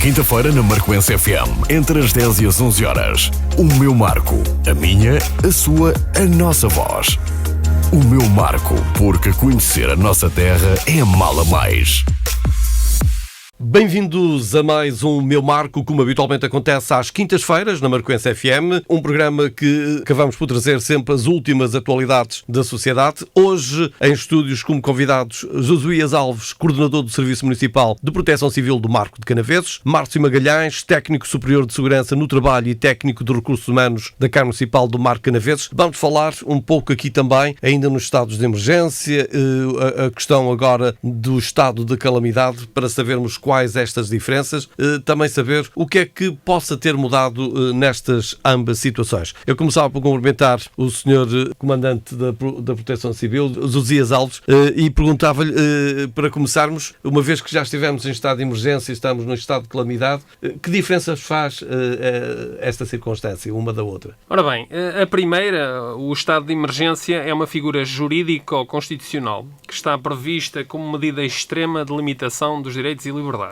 quinta-feira na Marcoense FM, entre as 10 e as 11 horas. O meu Marco, a minha, a sua, a nossa voz. O meu Marco, porque conhecer a nossa terra é amá-la mais. Bem-vindos a mais um Meu Marco, como habitualmente acontece às quintas-feiras na Marcoense FM, um programa que acabamos por trazer sempre as últimas atualidades da sociedade. Hoje, em estúdios como convidados, Josuías Alves, coordenador do Serviço Municipal de Proteção Civil do Marco de Canaveses, Márcio Magalhães, técnico superior de Segurança no Trabalho e técnico de Recursos Humanos da Câmara Municipal do Marco de Canaveses. Vamos falar um pouco aqui também, ainda nos estados de emergência, a questão agora do estado de calamidade, para sabermos quais estas diferenças, também saber o que é que possa ter mudado nestas ambas situações. Eu começava por cumprimentar o Sr. Comandante da Proteção Civil, Josuías Alves, e perguntava-lhe, para começarmos, uma vez que já estivemos em estado de emergência e estamos no estado de calamidade, que diferenças faz esta circunstância, uma da outra? Ora bem, a primeira, o estado de emergência é uma figura jurídico-constitucional que está prevista como medida extrema de limitação dos direitos e liberdades.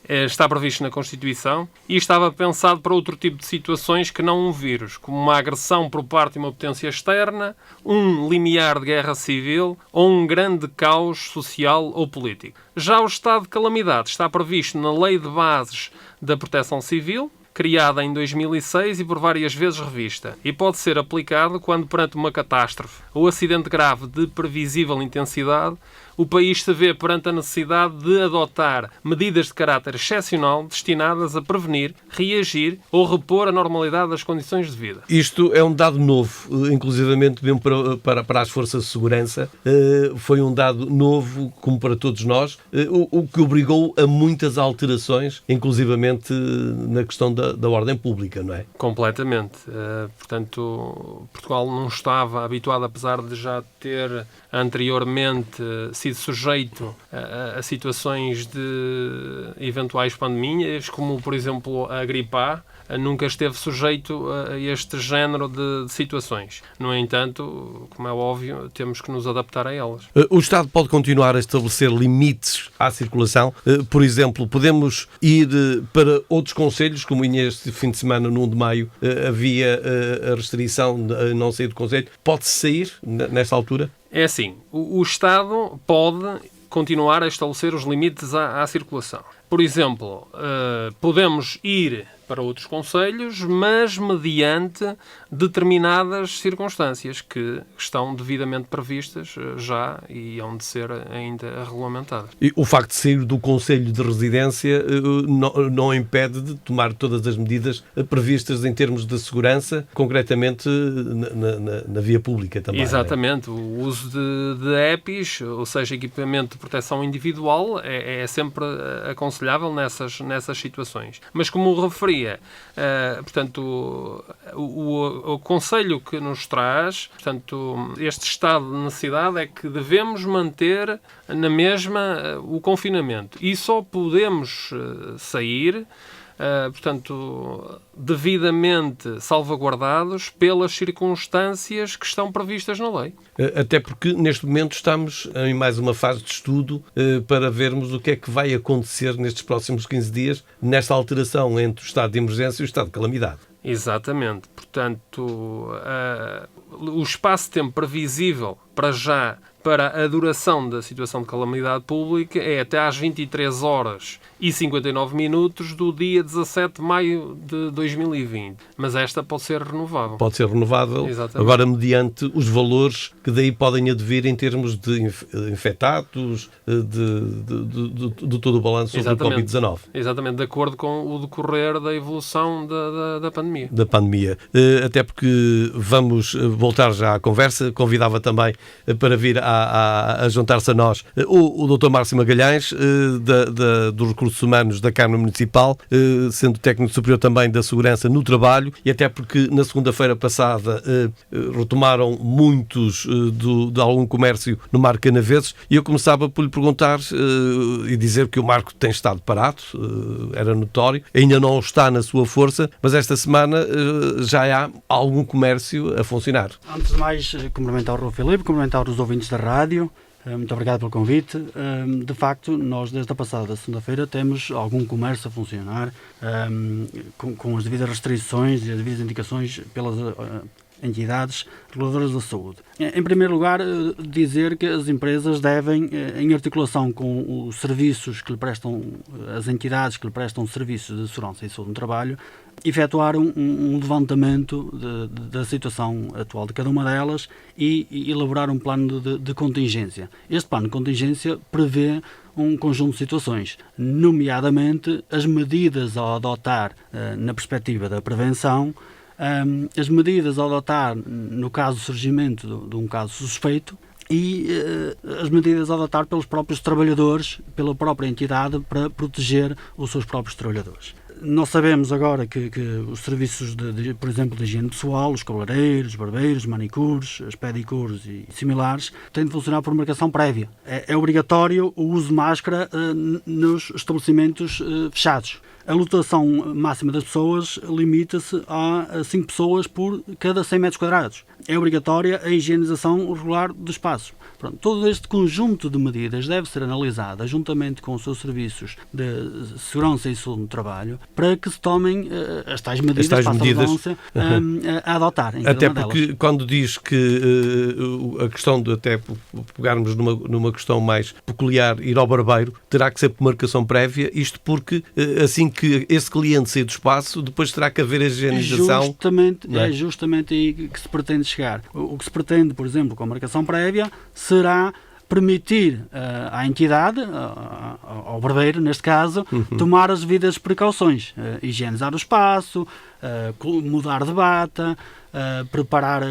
Está previsto na Constituição e estava pensado para outro tipo de situações que não um vírus, como uma agressão por parte de uma potência externa, um limiar de guerra civil ou um grande caos social ou político. Já o estado de calamidade está previsto na Lei de Bases da Proteção Civil, criada em 2006 e por várias vezes revista, e pode ser aplicado quando, perante uma catástrofe ou acidente grave de previsível intensidade, o país se vê perante a necessidade de adotar medidas de caráter excepcional destinadas a prevenir, reagir ou repor a normalidade das condições de vida. Isto é um dado novo, inclusivamente mesmo para as forças de segurança, foi um dado novo, como para todos nós, o que obrigou a muitas alterações, inclusivamente na questão da ordem pública, não é? Completamente. Portanto, Portugal não estava habituado, apesar de já ter anteriormente sido sujeito a situações de eventuais pandemias, como, por exemplo, a gripe A, nunca esteve sujeito a este género de situações. No entanto, como é óbvio, temos que nos adaptar a elas. O Estado pode continuar a estabelecer limites à circulação? Por exemplo, podemos ir para outros concelhos, como este fim de semana, no 1 de maio, havia a restrição de não sair do concelho. Pode-se sair nesta altura? É assim, o Estado pode continuar a estabelecer os limites à circulação. Por exemplo, podemos ir para outros concelhos, mas mediante determinadas circunstâncias que estão devidamente previstas já e hão de ser ainda regulamentadas. E o facto de sair do concelho de residência não impede de tomar todas as medidas previstas em termos de segurança, concretamente na via pública também. Exatamente. Não é? O uso de EPIs, ou seja, equipamento de proteção individual, é sempre aconselhável nessas situações. Mas como referi, portanto, o conselho que nos traz, portanto, este estado de necessidade é que devemos manter na mesma o confinamento e só podemos sair, portanto, devidamente salvaguardados pelas circunstâncias que estão previstas na lei. Até porque neste momento estamos em mais uma fase de estudo para vermos o que é que vai acontecer nestes próximos 15 dias nesta alteração entre o estado de emergência e o estado de calamidade. Exatamente. Portanto, o espaço-tempo previsível para já para a duração da situação de calamidade pública é até às 23 horas e 59 minutos do dia 17 de maio de 2020. Mas esta pode ser renovável. Pode ser renovável, exatamente. Agora mediante os valores que daí podem advir em termos de infectados, de todo o balanço sobre o Covid-19. Exatamente, de acordo com o decorrer da evolução da pandemia. Da pandemia. Até porque vamos voltar já à conversa. Convidava também para vir a juntar-se a nós o Dr. Márcio Magalhães, dos Recursos Humanos da Câmara Municipal, sendo técnico superior também da Segurança no Trabalho, e até porque na segunda-feira passada retomaram muitos de algum comércio no Marco de Canaveses, e eu começava por lhe perguntar e dizer que o Marco tem estado parado, era notório, ainda não está na sua força, mas esta semana já há algum comércio a funcionar. Antes de mais, cumprimentar o Rui Filipe, cumprimentar os ouvintes da rádio, Muito obrigado pelo convite. De facto, nós desde a passada segunda-feira temos algum comércio a funcionar com as devidas restrições e as devidas indicações pelas entidades reguladoras da saúde. Em primeiro lugar, dizer que as empresas devem, em articulação com os serviços que lhe prestam, as entidades que lhe prestam serviços de segurança e saúde no trabalho, efetuar um levantamento da situação atual de cada uma delas e elaborar um plano de contingência. Este plano de contingência prevê um conjunto de situações, nomeadamente as medidas a adotar na perspectiva da prevenção, as medidas a adotar no caso do surgimento de um caso suspeito e as medidas a adotar pelos próprios trabalhadores, pela própria entidade, para proteger os seus próprios trabalhadores. Nós sabemos agora que os serviços, por exemplo, de higiene pessoal, os cabeleireiros, barbeiros, manicures, as pedicures e similares, têm de funcionar por marcação prévia. É obrigatório o uso de máscara nos estabelecimentos fechados. A lotação máxima das pessoas limita-se a 5 pessoas por cada 100 metros quadrados. É obrigatória a higienização regular dos espaços. Pronto, todo este conjunto de medidas deve ser analisado juntamente com os seus serviços de segurança e saúde no trabalho para que se tomem as tais medidas a adotar. Até porque quando diz que a questão de até pegarmos numa questão mais peculiar, ir ao barbeiro, terá que ser por marcação prévia, isto porque assim que esse cliente sair do espaço, depois terá que haver a higienização. É justamente aí que se pretende chegar. O que se pretende, por exemplo, com a marcação prévia, será permitir à entidade, ao barbeiro, neste caso, tomar as devidas precauções. Higienizar o espaço, mudar de bata, preparar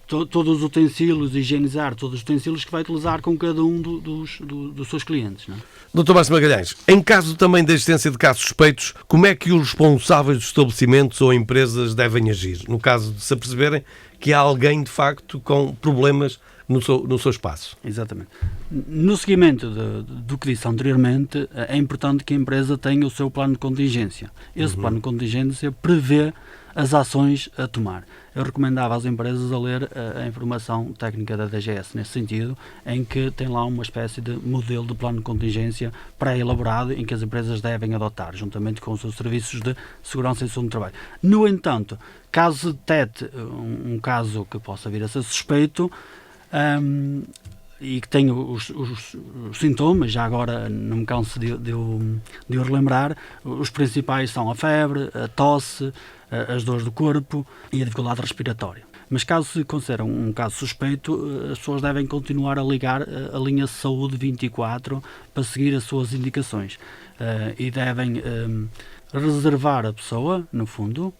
todos os utensílios, higienizar todos os utensílios que vai utilizar com cada um dos seus clientes. Não é? Dr. Márcio Magalhães, em caso também da existência de casos suspeitos, como é que os responsáveis dos estabelecimentos ou empresas devem agir? No caso de se aperceberem que há alguém, de facto, com problemas no seu espaço. Exatamente. No seguimento do que disse anteriormente, é importante que a empresa tenha o seu plano de contingência. Esse plano de contingência prevê as ações a tomar. Eu recomendava às empresas a ler a informação técnica da DGS nesse sentido, em que tem lá uma espécie de modelo de plano de contingência pré-elaborado em que as empresas devem adotar, juntamente com os seus serviços de segurança e saúde no trabalho. No entanto, caso se detete um caso que possa vir a ser suspeito, e que tenha os sintomas, já agora não me canso de o relembrar, os principais são a febre, a tosse, as dores do corpo e a dificuldade respiratória. Mas caso se considere um caso suspeito, as pessoas devem continuar a ligar a linha Saúde 24 para seguir as suas indicações e devem reservar a pessoa, no fundo,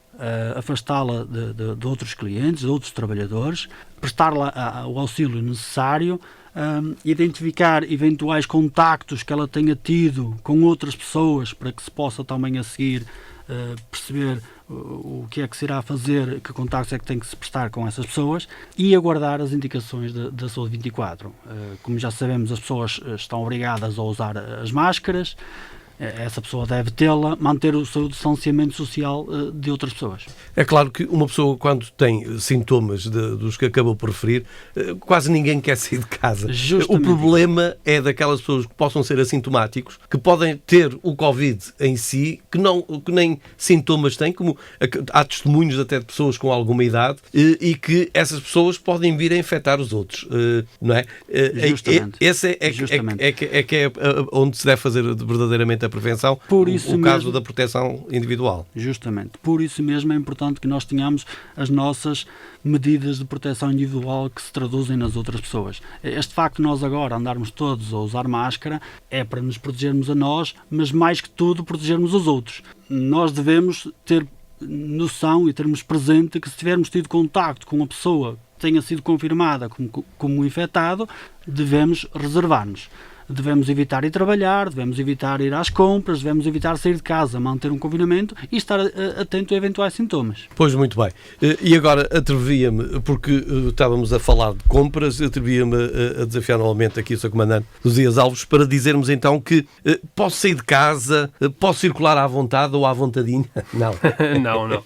afastá-la de outros clientes, de outros trabalhadores, prestar-lhe o auxílio necessário, identificar eventuais contactos que ela tenha tido com outras pessoas para que se possa também a seguir perceber o que é que se irá fazer, que contactos é que tem que se prestar com essas pessoas e aguardar as indicações da Saúde 24. Como já sabemos, as pessoas estão obrigadas a usar as máscaras, essa pessoa deve tê-la, manter o seu distanciamento social de outras pessoas. É claro que uma pessoa, quando tem sintomas dos que acabou por referir, quase ninguém quer sair de casa. Justamente. O problema é daquelas pessoas que possam ser assintomáticos, que podem ter o Covid em si, que nem sintomas têm, como há testemunhos até de pessoas com alguma idade, e que essas pessoas podem vir a infectar os outros, não é? Justamente. Esse é onde se deve fazer verdadeiramente a prevenção, o caso da proteção individual. Justamente. Por isso mesmo é importante que nós tenhamos as nossas medidas de proteção individual que se traduzem nas outras pessoas. Este facto de nós agora andarmos todos a usar máscara é para nos protegermos a nós, mas mais que tudo protegermos os outros. Nós devemos ter noção e termos presente que se tivermos tido contacto com uma pessoa que tenha sido confirmada como infectado, devemos reservar-nos. devemos evitar ir trabalhar, devemos evitar ir às compras, devemos evitar sair de casa, manter um confinamento e estar atento a eventuais sintomas. Pois, muito bem. E agora atrevia-me, porque estávamos a falar de compras, atrevia-me a desafiar novamente aqui o Sr. Comandante Josias Alves para dizermos então que posso sair de casa, posso circular à vontade ou à vontadinha? Não. Não.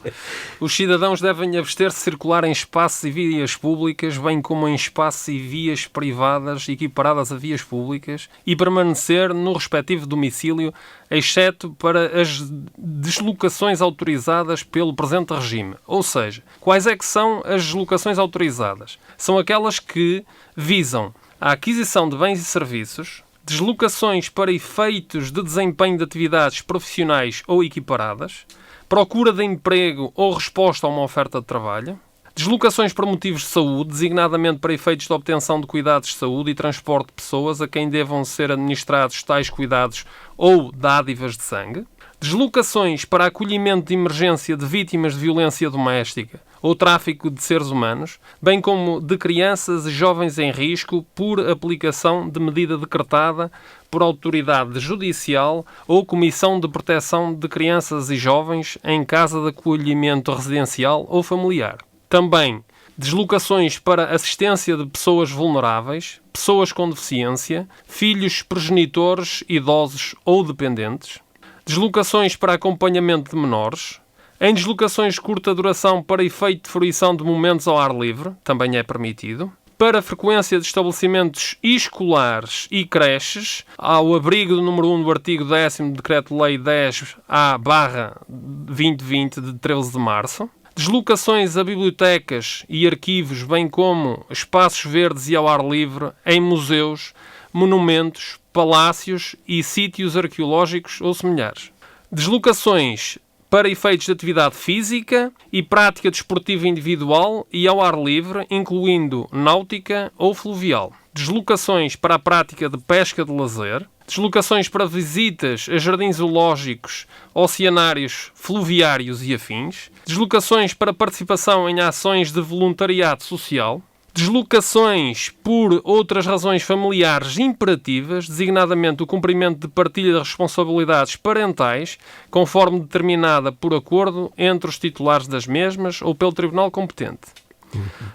Os cidadãos devem abster-se de circular em espaços e vias públicas, bem como em espaços e vias privadas equiparadas a vias públicas, e permanecer no respectivo domicílio, exceto para as deslocações autorizadas pelo presente regime. Ou seja, quais é que são as deslocações autorizadas? São aquelas que visam a aquisição de bens e serviços, deslocações para efeitos de desempenho de atividades profissionais ou equiparadas, procura de emprego ou resposta a uma oferta de trabalho, deslocações por motivos de saúde, designadamente para efeitos de obtenção de cuidados de saúde e transporte de pessoas a quem devam ser administrados tais cuidados ou dádivas de sangue, deslocações para acolhimento de emergência de vítimas de violência doméstica ou tráfico de seres humanos, bem como de crianças e jovens em risco por aplicação de medida decretada por autoridade judicial ou Comissão de Proteção de Crianças e Jovens em casa de acolhimento residencial ou familiar. Também deslocações para assistência de pessoas vulneráveis, pessoas com deficiência, filhos progenitores, idosos ou dependentes, deslocações para acompanhamento de menores, em deslocações de curta duração para efeito de fruição de momentos ao ar livre, também é permitido, para frequência de estabelecimentos escolares e creches, ao abrigo do número 1 do artigo 10º do Decreto-Lei 10A/2020 de 13 de março, deslocações a bibliotecas e arquivos, bem como espaços verdes e ao ar livre, em museus, monumentos, palácios e sítios arqueológicos ou semelhantes. Deslocações para efeitos de atividade física e prática desportiva individual e ao ar livre, incluindo náutica ou fluvial. Deslocações para a prática de pesca de lazer. Deslocações para visitas a jardins zoológicos, oceanários, fluviários e afins. Deslocações para participação em ações de voluntariado social. Deslocações por outras razões familiares imperativas, designadamente o cumprimento de partilha de responsabilidades parentais, conforme determinada por acordo entre os titulares das mesmas ou pelo tribunal competente.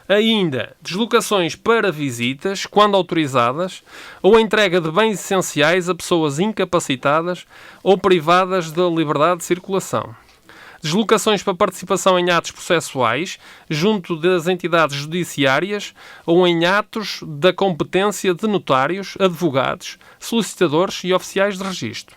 Ainda, deslocações para visitas, quando autorizadas, ou a entrega de bens essenciais a pessoas incapacitadas ou privadas da liberdade de circulação. Deslocações para participação em atos processuais junto das entidades judiciárias ou em atos da competência de notários, advogados, solicitadores e oficiais de registro.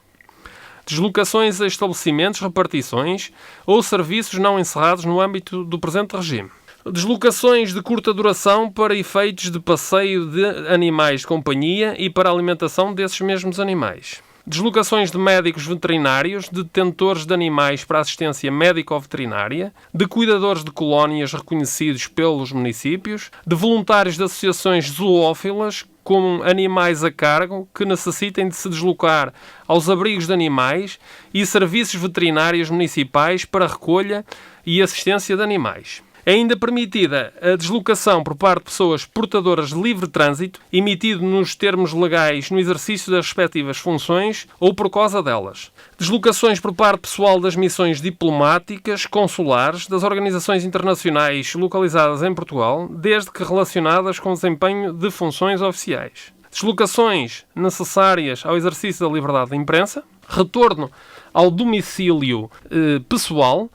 Deslocações a estabelecimentos, repartições ou serviços não encerrados no âmbito do presente regime. Deslocações de curta duração para efeitos de passeio de animais de companhia e para a alimentação desses mesmos animais. Deslocações de médicos veterinários, de detentores de animais para assistência médico-veterinária, de cuidadores de colónias reconhecidos pelos municípios, de voluntários de associações zoófilas com animais a cargo que necessitem de se deslocar aos abrigos de animais e serviços veterinários municipais para recolha e assistência de animais. É ainda permitida a deslocação por parte de pessoas portadoras de livre trânsito, emitido nos termos legais no exercício das respectivas funções ou por causa delas. Deslocações por parte pessoal das missões diplomáticas, consulares, das organizações internacionais localizadas em Portugal, desde que relacionadas com o desempenho de funções oficiais. Deslocações necessárias ao exercício da liberdade de imprensa. Retorno ao domicílio pessoal.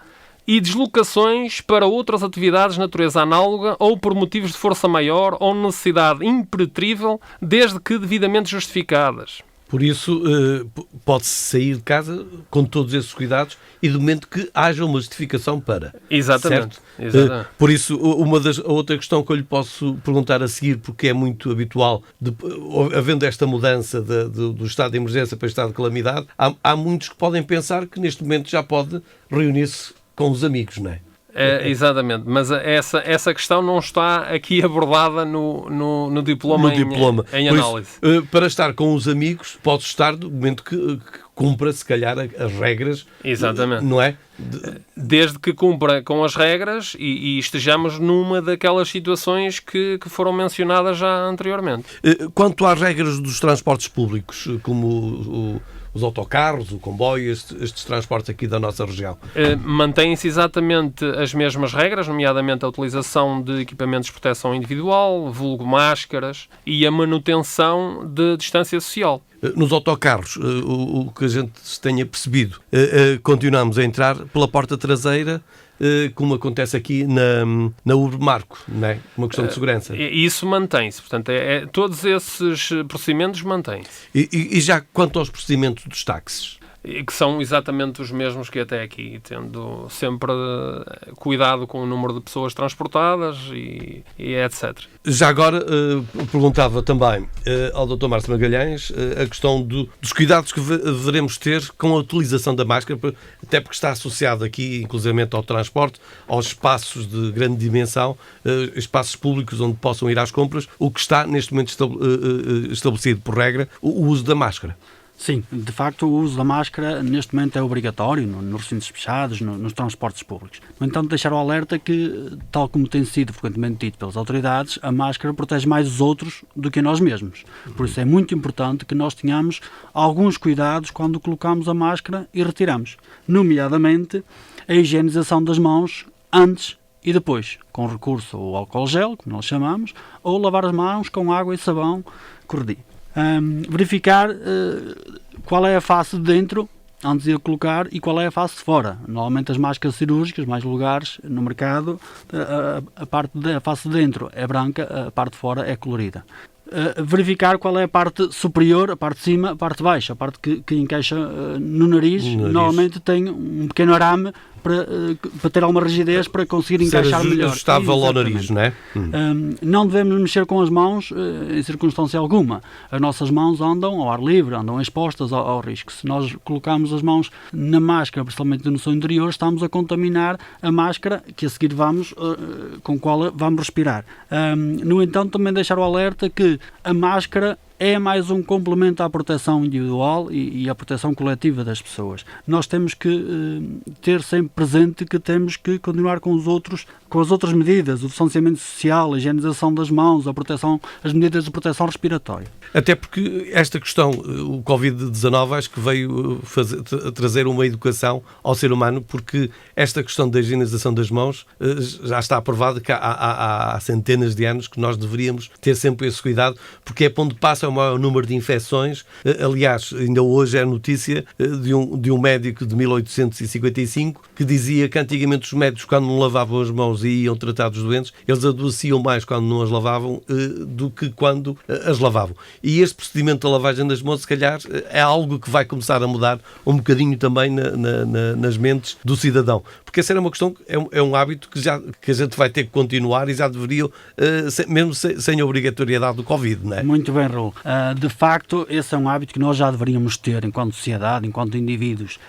E deslocações para outras atividades de natureza análoga ou por motivos de força maior ou necessidade imperecível, desde que devidamente justificadas. Por isso, pode-se sair de casa com todos esses cuidados e do momento que haja uma justificação para. Exatamente. Certo? Exatamente. Por isso, a outra questão que eu lhe posso perguntar a seguir, porque é muito habitual, havendo esta mudança do estado de emergência para o estado de calamidade, há muitos que podem pensar que neste momento já pode reunir-se com os amigos, não é? Exatamente, mas essa questão não está aqui abordada no diploma em análise. Isso, para estar com os amigos, pode estar do momento que cumpra, se calhar, as regras. Exatamente. Não é? Desde que cumpra com as regras e estejamos numa daquelas situações que foram mencionadas já anteriormente. Quanto às regras dos transportes públicos, como os autocarros, o comboio, estes transportes aqui da nossa região? Mantêm-se exatamente as mesmas regras, nomeadamente a utilização de equipamentos de proteção individual, vulgo máscaras, e a manutenção de distância social. Nos autocarros, o que a gente tenha percebido, continuamos a entrar pela porta traseira, como acontece aqui na Urbe Marco, não é? Uma questão de segurança. Isso mantém-se. Portanto, todos esses procedimentos mantêm-se. E já quanto aos procedimentos dos táxis? Que são exatamente os mesmos que até aqui, tendo sempre cuidado com o número de pessoas transportadas e etc. Já agora, perguntava também ao Dr. Márcio Magalhães a questão dos cuidados que deveremos ter com a utilização da máscara, até porque está associado aqui, inclusivamente, ao transporte, aos espaços de grande dimensão, espaços públicos onde possam ir às compras, o que está, neste momento, estabelecido por regra, o uso da máscara. Sim, de facto o uso da máscara neste momento é obrigatório nos recintos fechados, nos transportes públicos. No entanto, deixar o alerta que, tal como tem sido frequentemente dito pelas autoridades, a máscara protege mais os outros do que nós mesmos. Por isso é muito importante que nós tenhamos alguns cuidados quando colocamos a máscara e retiramos. Nomeadamente, a higienização das mãos antes e depois, com recurso ao álcool gel, como nós chamamos, ou lavar as mãos com água e sabão corredio. Verificar qual é a face de dentro antes de a colocar e qual é a face de fora. Normalmente as máscaras cirúrgicas mais vulgares no mercado, a parte da face de dentro é branca, a parte de fora é colorida. Verificar qual é a parte superior, a parte de cima, a parte de baixo, a parte que encaixa no nariz. Normalmente tem um pequeno arame para ter alguma rigidez, para conseguir encaixar melhor. Ajustável ao nariz, não é? Não devemos mexer com as mãos em circunstância alguma. As nossas mãos andam ao ar livre, andam expostas ao risco. Se nós colocarmos as mãos na máscara, principalmente no seu interior, estamos a contaminar a máscara que a seguir com a qual vamos respirar. No entanto, também deixar o alerta que a máscara é mais um complemento à proteção individual e à proteção coletiva das pessoas. Nós temos que ter sempre presente que temos que continuar com as outras medidas, o distanciamento social, a higienização das mãos, as medidas de proteção respiratória. Até porque esta questão, o Covid-19, acho que veio trazer uma educação ao ser humano, porque esta questão da higienização das mãos já está aprovado que há centenas de anos que nós deveríamos ter sempre esse cuidado, porque é onde passa o maior número de infecções. Aliás, ainda hoje é notícia de um médico de 1855 que dizia que antigamente os médicos, quando não lavavam as mãos e iam tratar dos doentes, eles adoeciam mais quando não as lavavam do que quando as lavavam. E este procedimento da lavagem das mãos, se calhar, é algo que vai começar a mudar um bocadinho também nas mentes do cidadão. Porque essa era uma questão, é um hábito que a gente vai ter que continuar e já deveriam, mesmo sem a obrigatoriedade do Covid, não é? Muito bem, Raul. De facto, esse é um hábito que nós já deveríamos ter enquanto sociedade, enquanto indivíduos.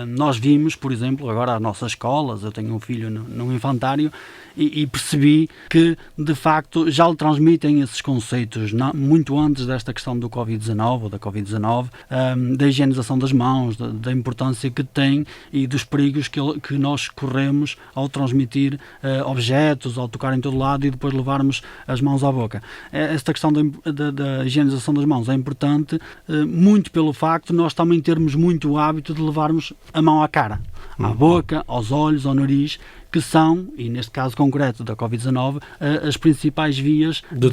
Nós vimos, por exemplo, agora as nossas escolas, eu tenho um filho no infantário, e percebi que, de facto, já lhe transmitem esses conceitos muito antes desta questão do Covid-19 ou da Covid-19, da higienização das mãos, da importância que tem e dos perigos que nós corremos ao transmitir objetos, ao tocar em todo lado e depois levarmos as mãos à boca. Esta questão da higienização das mãos é importante, muito pelo facto de nós também termos muito o hábito de levarmos a mão à cara, à boca, aos olhos, ao nariz, que são, e neste caso concreto da Covid-19, as principais vias de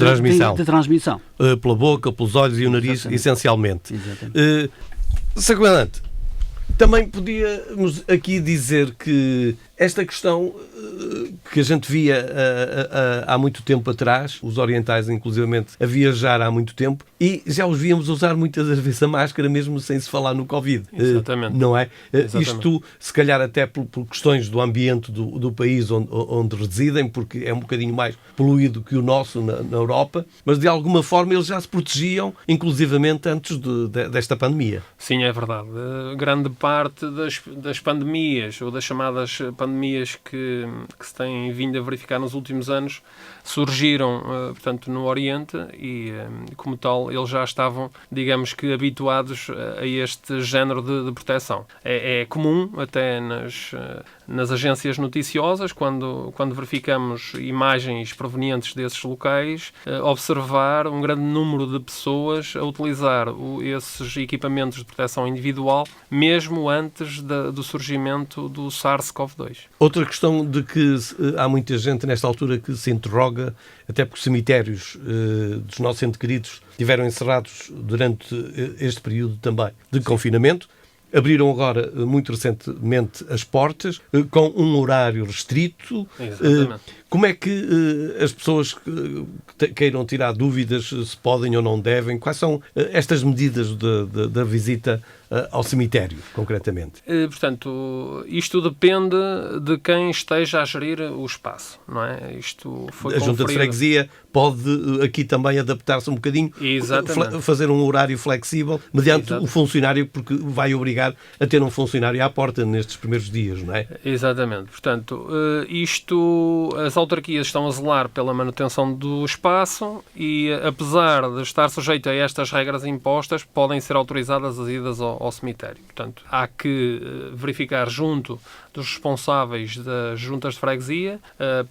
transmissão. Pela boca, pelos olhos e o nariz, exatamente. Essencialmente. Exatamente. Sr. Comandante, também podíamos aqui dizer que esta questão que a gente via há muito tempo atrás, os orientais inclusivamente a viajar há muito tempo, e já os víamos usar muitas das vezes a máscara mesmo sem se falar no Covid. Exatamente. Não é? Exatamente. Isto se calhar até por questões do ambiente do país onde residem, porque é um bocadinho mais poluído que o nosso na Europa, mas de alguma forma eles já se protegiam inclusivamente antes desta pandemia. Sim, é verdade. Grande parte das pandemias ou das chamadas pandemias que se têm vindo a verificar nos últimos anos surgiram, portanto, no Oriente e, como tal, eles já estavam, digamos que, habituados a este género de proteção. É comum, até nas agências noticiosas, quando verificamos imagens provenientes desses locais, observar um grande número de pessoas a utilizar esses equipamentos de proteção individual, mesmo antes do surgimento do SARS-CoV-2. Outra questão de que há muita gente nesta altura que se interroga, até porque os cemitérios dos nossos entes queridos estiveram encerrados durante este período também de confinamento. Abriram agora, muito recentemente, as portas, com um horário restrito. Exatamente. Como é que as pessoas que queiram tirar dúvidas se podem ou não devem? Quais são estas medidas da visita ao cemitério, concretamente? Portanto, isto depende de quem esteja a gerir o espaço, não é? Isto foi a Junta de Freguesia pode aqui também adaptar-se um bocadinho, fazer um horário flexível, mediante o funcionário, porque vai obrigar a ter um funcionário à porta nestes primeiros dias, não é? Exatamente. Portanto, as autarquias estão a zelar pela manutenção do espaço e, apesar de estar sujeito a estas regras impostas, podem ser autorizadas as idas ao cemitério. Portanto, há que verificar junto dos responsáveis das juntas de freguesia,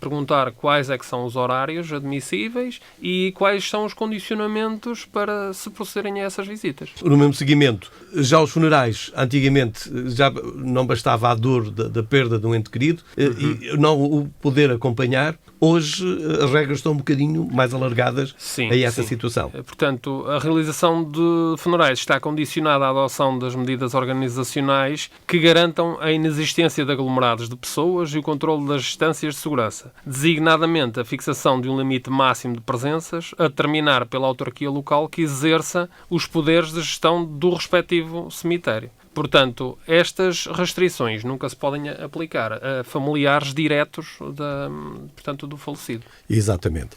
perguntar quais é que são os horários admissíveis e quais são os condicionamentos para se procederem a essas visitas. No mesmo seguimento, já os funerais, antigamente, já não bastava a dor da perda de um ente querido e não o poder acompanhar. Hoje as regras estão um bocadinho mais alargadas a essa situação. Portanto, a realização de funerais está condicionada à adoção das medidas organizacionais que garantam a inexistência de aglomerados de pessoas e o controle das distâncias de segurança, designadamente a fixação de um limite máximo de presenças, a determinar pela autarquia local que exerça os poderes de gestão do respectivo cemitério. Portanto, estas restrições nunca se podem aplicar a familiares diretos do falecido. Exatamente.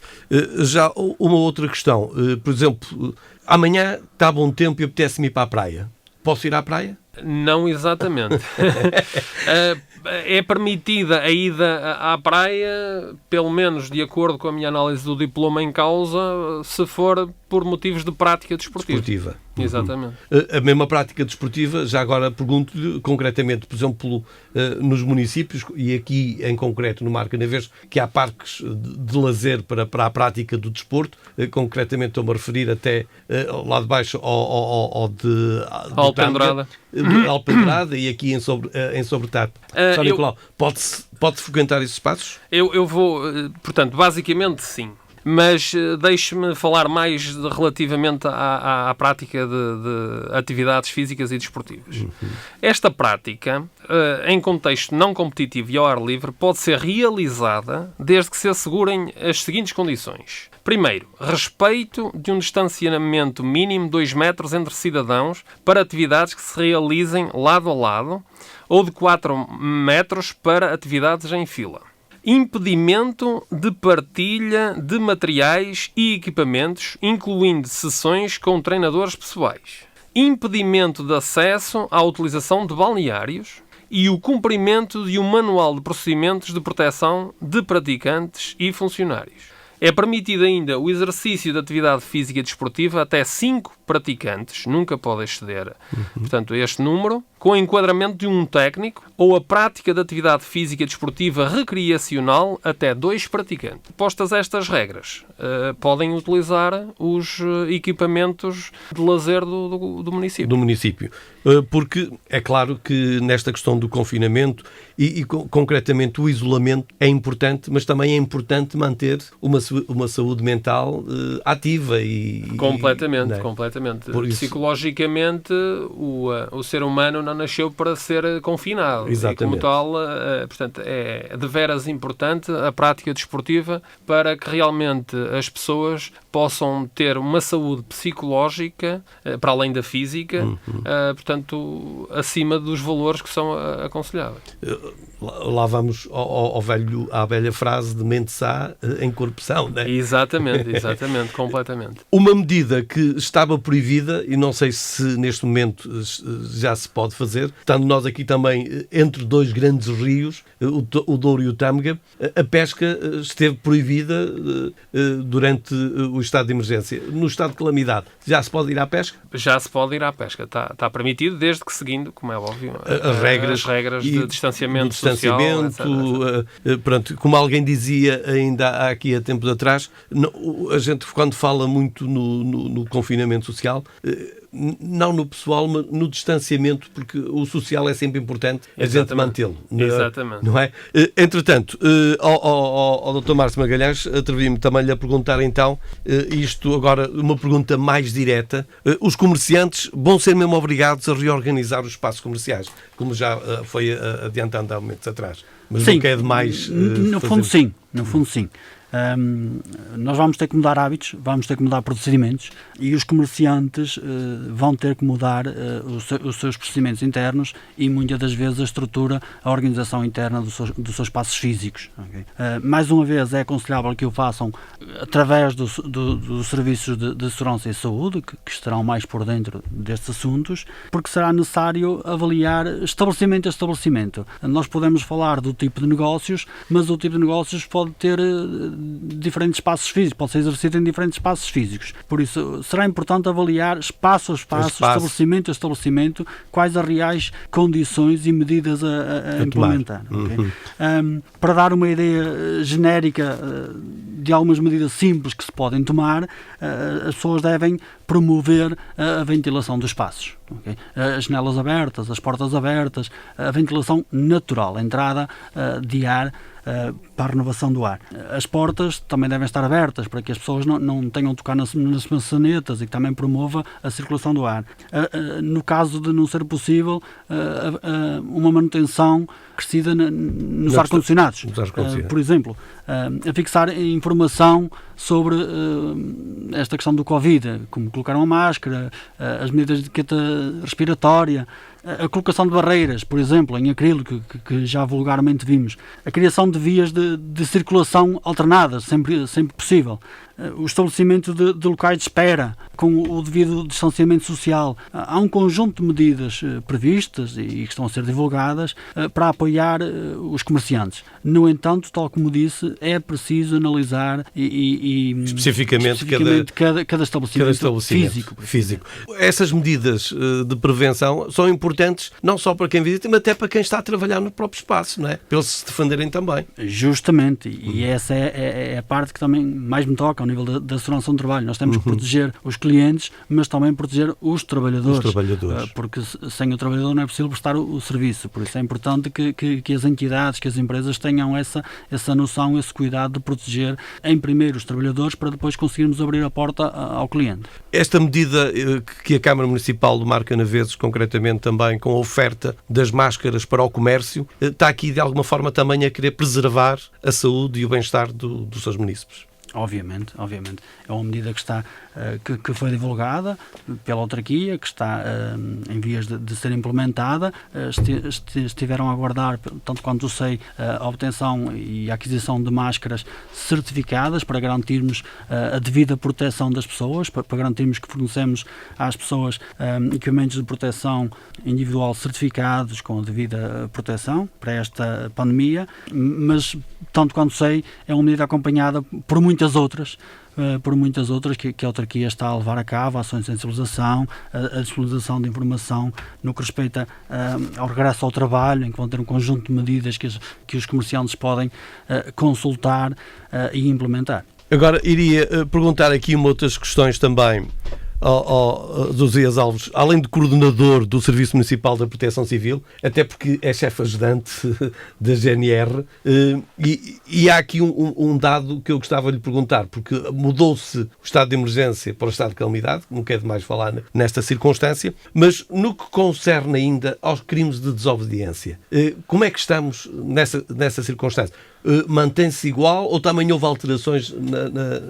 Já uma outra questão. Por exemplo, amanhã está bom tempo e apetece-me ir para a praia. Posso ir à praia? Não exatamente. É permitida a ida à praia, pelo menos de acordo com a minha análise do diploma em causa, se for por motivos de prática desportiva. Exatamente. A mesma prática desportiva, já agora pergunto-lhe concretamente, por exemplo, nos municípios, e aqui em concreto no Mar Canaveses, que há parques de lazer para a prática do desporto, concretamente estou-me a referir até lá de baixo ao de Alpendrada. Alpendrada e aqui em Sobretarpe. São Nicolau, pode-se frequentar esses espaços? Eu vou, portanto, basicamente sim. Mas deixe-me falar mais relativamente à prática de atividades físicas e desportivas. Esta prática, em contexto não competitivo e ao ar livre, pode ser realizada desde que se assegurem as seguintes condições. Primeiro, respeito de um distanciamento mínimo de 2 metros entre cidadãos para atividades que se realizem lado a lado ou de 4 metros para atividades em fila. Impedimento de partilha de materiais e equipamentos, incluindo sessões com treinadores pessoais. Impedimento de acesso à utilização de balneários e o cumprimento de um manual de procedimentos de proteção de praticantes e funcionários. É permitido ainda o exercício de atividade física e desportiva até 5 praticantes, nunca pode exceder, portanto, este número, com enquadramento de um técnico, ou a prática de atividade física e desportiva recreacional até 2 praticantes. Postas estas regras, podem utilizar os equipamentos de lazer do município. Do município. Porque é claro que nesta questão do confinamento e concretamente o isolamento é importante, mas também é importante manter uma saúde mental ativa e... Completamente, né? completamente. Psicologicamente, o ser humano não nasceu para ser confinado. Exatamente. E como tal, portanto, é deveras importante a prática desportiva para que realmente as pessoas possam ter uma saúde psicológica, para além da física, portanto, acima dos valores que são aconselháveis. Lá vamos à velha frase de mente sã em corpo são, não é? Exatamente, completamente. Uma medida que estava proibida, e não sei se neste momento já se pode fazer, estando nós aqui também entre dois grandes rios, o Douro e o Tâmega, a pesca esteve proibida durante o estado de emergência. No estado de calamidade, já se pode ir à pesca? Já se pode ir à pesca, está permitido, desde que seguindo, como é óbvio, as regras de distanciamento social, etc. Pronto, como alguém dizia ainda aqui há tempos atrás, a gente quando fala muito no confinamento social, não no pessoal, mas no distanciamento, porque o social é sempre importante, a gente mantê-lo. Exatamente. Não é? Entretanto, ao Dr. Márcio Magalhães, atrevi-me também a perguntar então, isto agora, uma pergunta mais direta, os comerciantes vão ser mesmo obrigados a reorganizar os espaços comerciais, como já foi adiantando há momentos atrás. Mas sim, nunca é demais. No fundo, sim. Nós vamos ter que mudar hábitos, vamos ter que mudar procedimentos e os comerciantes vão ter que mudar os seus procedimentos internos e muitas das vezes a estrutura, a organização interna dos seus espaços físicos. Okay? Mais uma vez é aconselhável que o façam através dos serviços de segurança e saúde, que estarão mais por dentro destes assuntos, porque será necessário avaliar estabelecimento a estabelecimento. Nós podemos falar do tipo de negócios, mas o tipo de negócios pode ter diferentes espaços físicos, pode ser exercido em diferentes espaços físicos. Por isso, será importante avaliar espaço a espaço, estabelecimento a estabelecimento, quais as reais condições e medidas a implementar. Okay? Para dar uma ideia genérica de algumas medidas simples que se podem tomar, as pessoas devem promover a ventilação dos espaços. Okay? As janelas abertas, as portas abertas, a ventilação natural, a entrada de ar para a renovação do ar. As portas também devem estar abertas para que as pessoas não tenham de tocar nas maçanetas e que também promova a circulação do ar. No caso de não ser possível, uma manutenção crescida nos ar-condicionados. Por exemplo, a fixar informação sobre esta questão do Covid, como colocar uma máscara, as medidas de etiqueta respiratória, a colocação de barreiras, por exemplo, em acrílico, que já vulgarmente vimos, a criação de vias de circulação alternadas, sempre possível, o estabelecimento de locais de espera, com o devido distanciamento social. Há um conjunto de medidas previstas e que estão a ser divulgadas para apoiar os comerciantes. No entanto, tal como disse, é preciso analisar especificamente cada estabelecimento físico. Essas medidas de prevenção são importantes não só para quem visita, mas até para quem está a trabalhar no próprio espaço, não é? Para eles se defenderem também. Justamente, e essa é a parte que também mais me toca, ao nível da segurança do trabalho. Nós temos que proteger os clientes, mas também proteger os trabalhadores. Porque sem o trabalhador não é possível prestar o serviço. Por isso é importante que as entidades, que as empresas tenham essa noção, esse cuidado de proteger em primeiro os trabalhadores para depois conseguirmos abrir a porta ao cliente. Esta medida que a Câmara Municipal de Marcanaveses, concretamente também com a oferta das máscaras para o comércio, está aqui de alguma forma também a querer preservar a saúde e o bem-estar dos seus munícipes. Obviamente. É uma medida que foi divulgada pela autarquia, que está em vias de ser implementada. Estiveram a aguardar, tanto quanto sei, a obtenção e a aquisição de máscaras certificadas para garantirmos a devida proteção das pessoas, para garantirmos que fornecemos às pessoas equipamentos de proteção individual certificados com a devida proteção para esta pandemia, mas, tanto quanto sei, é uma medida acompanhada por muitas outras que a autarquia está a levar a cabo, ações de sensibilização, a disponibilização de informação no que respeita ao regresso ao trabalho, em que vão ter um conjunto de medidas que os comerciantes podem consultar e implementar. Agora, iria perguntar aqui outras questões também ao José Alves, além de coordenador do Serviço Municipal da Proteção Civil, até porque é chefe ajudante da GNR, e há aqui um dado que eu gostava de lhe perguntar, porque mudou-se o estado de emergência para o estado de calamidade, não quero demais falar nesta circunstância, mas no que concerne ainda aos crimes de desobediência, como é que estamos nessa circunstância? mantém-se igual ou também houve alterações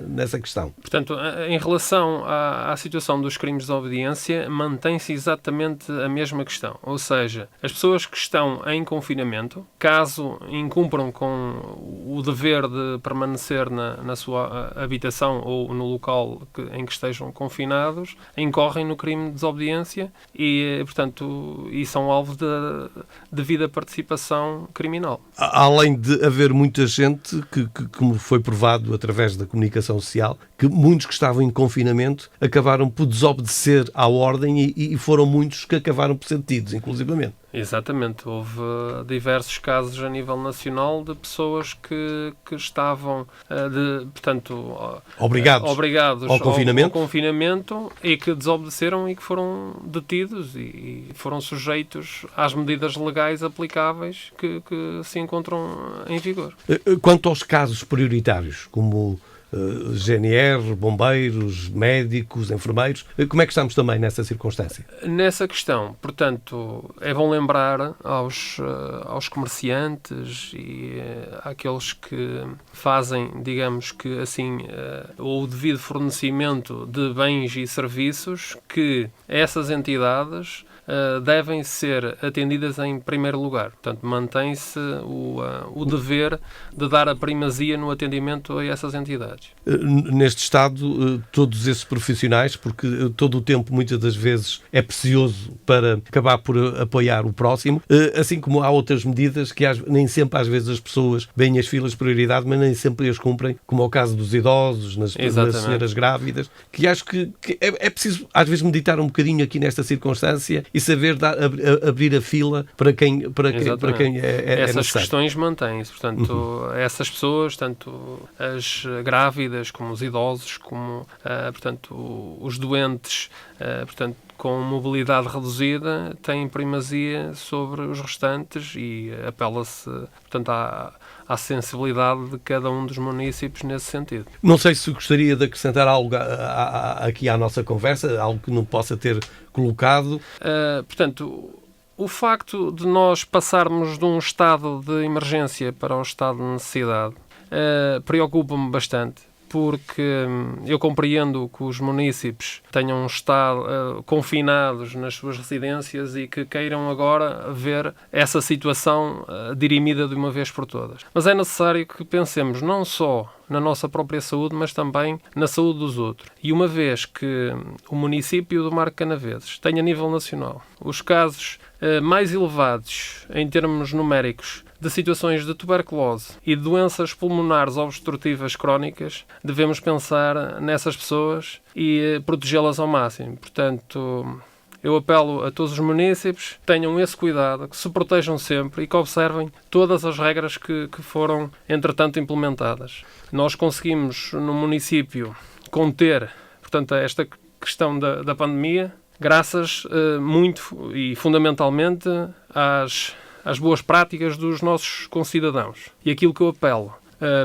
nessa questão? Portanto, em relação à situação dos crimes de desobediência, mantém-se exatamente a mesma questão. Ou seja, as pessoas que estão em confinamento, caso incumpram com o dever de permanecer na sua habitação ou no local em que estejam confinados, incorrem no crime de desobediência e, portanto, e são alvo de devida participação criminal. Além de haver muita gente que, como foi provado através da comunicação social, que muitos que estavam em confinamento acabaram por desobedecer à ordem e foram muitos que acabaram por ser detidos, inclusivamente. Exatamente. Houve diversos casos a nível nacional de pessoas que estavam, obrigados ao confinamento e que desobedeceram e que foram detidos e foram sujeitos às medidas legais aplicáveis que se encontram em vigor. Quanto aos casos prioritários, como GNR, bombeiros, médicos, enfermeiros, como é que estamos também nessa circunstância? Nessa questão, portanto, é bom lembrar aos comerciantes e àqueles que fazem, digamos que assim, o devido fornecimento de bens e serviços, que essas entidades devem ser atendidas em primeiro lugar. Portanto, mantém-se o dever de dar a primazia no atendimento a essas entidades. Neste estado, todos esses profissionais, porque todo o tempo, muitas das vezes, é precioso para acabar por apoiar o próximo, assim como há outras medidas que nem sempre, às vezes, as pessoas veem as filas de prioridade, mas nem sempre as cumprem, como é o caso dos idosos, nas senhoras grávidas, que acho que é preciso, às vezes, meditar um bocadinho aqui nesta circunstância e saber abrir a fila para quem é essas necessário. Questões mantêm-se. Portanto, essas pessoas, tanto as grávidas como os idosos, como os doentes, com mobilidade reduzida, têm primazia sobre os restantes e apela-se, portanto, à sensibilidade de cada um dos municípios nesse sentido. Não sei se gostaria de acrescentar algo aqui à nossa conversa, algo que não possa ter colocado. O facto de nós passarmos de um estado de emergência para o estado de necessidade preocupa-me bastante, porque eu compreendo que os municípios tenham estado confinados nas suas residências e que queiram agora ver essa situação dirimida de uma vez por todas. Mas é necessário que pensemos não só na nossa própria saúde, mas também na saúde dos outros. E uma vez que o município do Marco Canaveses tem a nível nacional os casos mais elevados em termos numéricos de situações de tuberculose e de doenças pulmonares obstrutivas crónicas, devemos pensar nessas pessoas e protegê-las ao máximo. Portanto, eu apelo a todos os municípios que tenham esse cuidado, que se protejam sempre e que observem todas as regras que foram, entretanto, implementadas. Nós conseguimos, no município, conter, portanto, esta questão da pandemia, graças muito e fundamentalmente às boas práticas dos nossos concidadãos. E aquilo que eu apelo,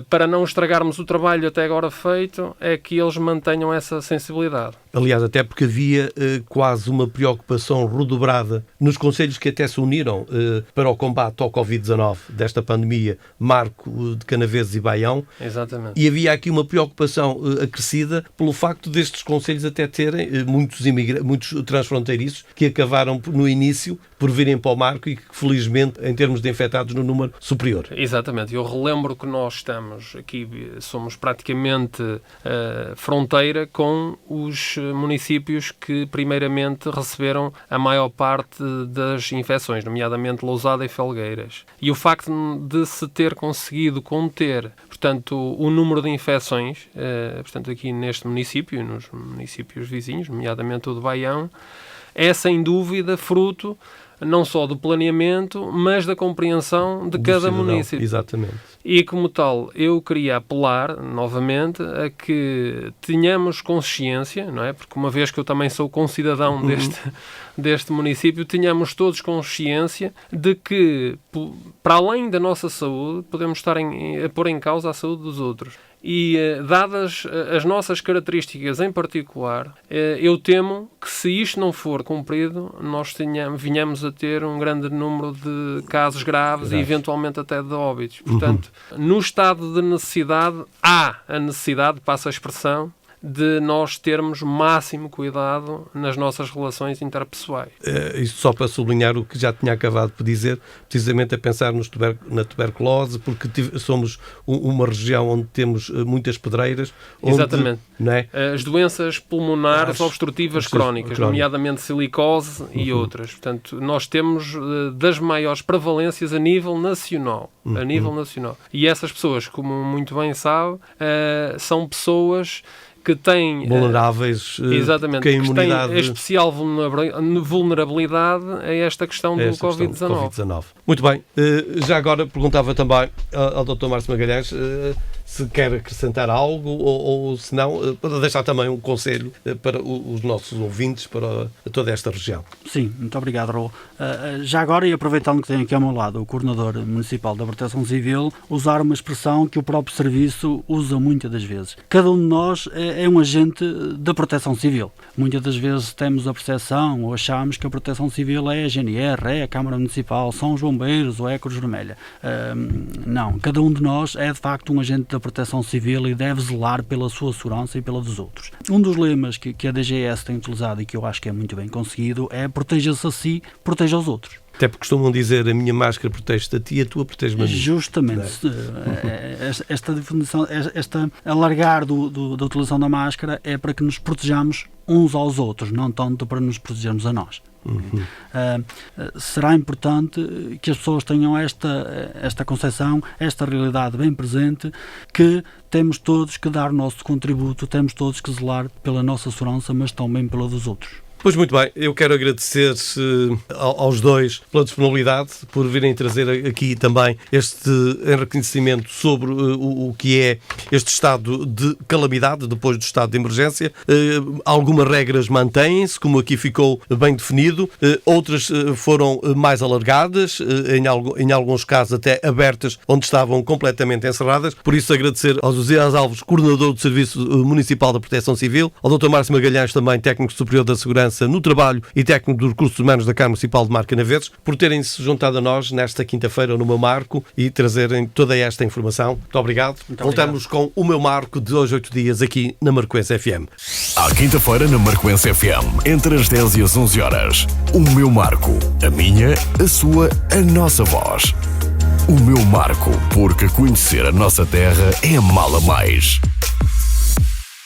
para não estragarmos o trabalho até agora feito, é que eles mantenham essa sensibilidade. Aliás, até porque havia quase uma preocupação redobrada nos concelhos que até se uniram para o combate ao Covid-19 desta pandemia, Marco de Canaveses e Baião. Exatamente. E havia aqui uma preocupação acrescida pelo facto destes concelhos até terem muitos transfronteiriços que acabaram no início por virem para o Marco e que, felizmente, em termos de infectados, no número superior. Exatamente. Eu relembro que nós estamos aqui, somos praticamente fronteira com os municípios que primeiramente receberam a maior parte das infecções, nomeadamente Lousada e Felgueiras. E o facto de se ter conseguido conter, portanto, o número de infecções, portanto, aqui neste município e nos municípios vizinhos, nomeadamente o de Baião, é sem dúvida fruto não só do planeamento, mas da compreensão de cada município. Exatamente. E, como tal, eu queria apelar, novamente, a que tenhamos consciência, não é? Porque uma vez que eu também sou concidadão deste município, tenhamos todos consciência de que, para além da nossa saúde, podemos estar a pôr em causa a saúde dos outros. E, dadas as nossas características em particular, eu temo que, se isto não for cumprido, nós venhamos a ter um grande número de casos graves e, eventualmente, até de óbitos. Portanto, no estado de necessidade, há a necessidade, passa a expressão, de nós termos máximo cuidado nas nossas relações interpessoais. Isto só para sublinhar o que já tinha acabado de dizer, precisamente a pensar na tuberculose, porque somos uma região onde temos muitas pedreiras. Exatamente. Não é? As doenças pulmonares obstrutivas crónicas, nomeadamente silicose e outras. Portanto, nós temos das maiores prevalências a nível nacional. A nível nacional. E essas pessoas, como muito bem sabe, são pessoas que têm vulneráveis, exatamente, que a imunidade... têm especial vulnerabilidade a esta questão do Covid-19. Muito bem. Já agora perguntava também ao Dr. Márcio Magalhães se quer acrescentar algo ou se não, para deixar também um conselho para os nossos ouvintes, para toda esta região. Sim, muito obrigado, Raul. Já agora, e aproveitando que tenho aqui ao meu lado o Coordenador Municipal da Proteção Civil, usar uma expressão que o próprio Serviço usa muitas das vezes. Cada um de nós é um agente da Proteção Civil. Muitas das vezes temos a percepção ou achamos que a Proteção Civil é a GNR, é a Câmara Municipal, são os bombeiros ou é a Cruz Vermelha. Não, cada um de nós é de facto um agente da Proteção Civil e deve zelar pela sua segurança e pela dos outros. Um dos lemas que a DGS tem utilizado e que eu acho que é muito bem conseguido é proteja-se a si, proteja os outros. Até porque costumam dizer a minha máscara protege-te a ti e a tua protege-me a mim. Justamente. Esta definição, este alargar da utilização da máscara é para que nos protejamos uns aos outros, não tanto para nos protegermos a nós. Será importante que as pessoas tenham esta concepção, esta realidade bem presente, que temos todos que dar o nosso contributo, temos todos que zelar pela nossa segurança, mas também pela dos outros. Pois muito bem, eu quero agradecer aos dois pela disponibilidade, por virem trazer aqui também este enriquecimento sobre o que é este estado de calamidade, depois do estado de emergência. Algumas regras mantêm-se, como aqui ficou bem definido, outras foram mais alargadas, em alguns casos até abertas, onde estavam completamente encerradas. Por isso agradecer ao José Alves, Coordenador do Serviço Municipal da Proteção Civil, ao Dr. Márcio Magalhães, também Técnico Superior da Segurança no Trabalho e Técnico dos Recursos Humanos da Câmara Municipal de Marcanaveses, por terem-se juntado a nós nesta quinta-feira no Meu Marco e trazerem toda esta informação. Muito obrigado. Voltamos com o Meu Marco de hoje 8 dias aqui na Marcoense FM. À quinta-feira na Marcoense FM, entre as 10 e as 11 horas. O Meu Marco. A minha, a sua, a nossa voz. O Meu Marco, porque conhecer a nossa terra é mala mais.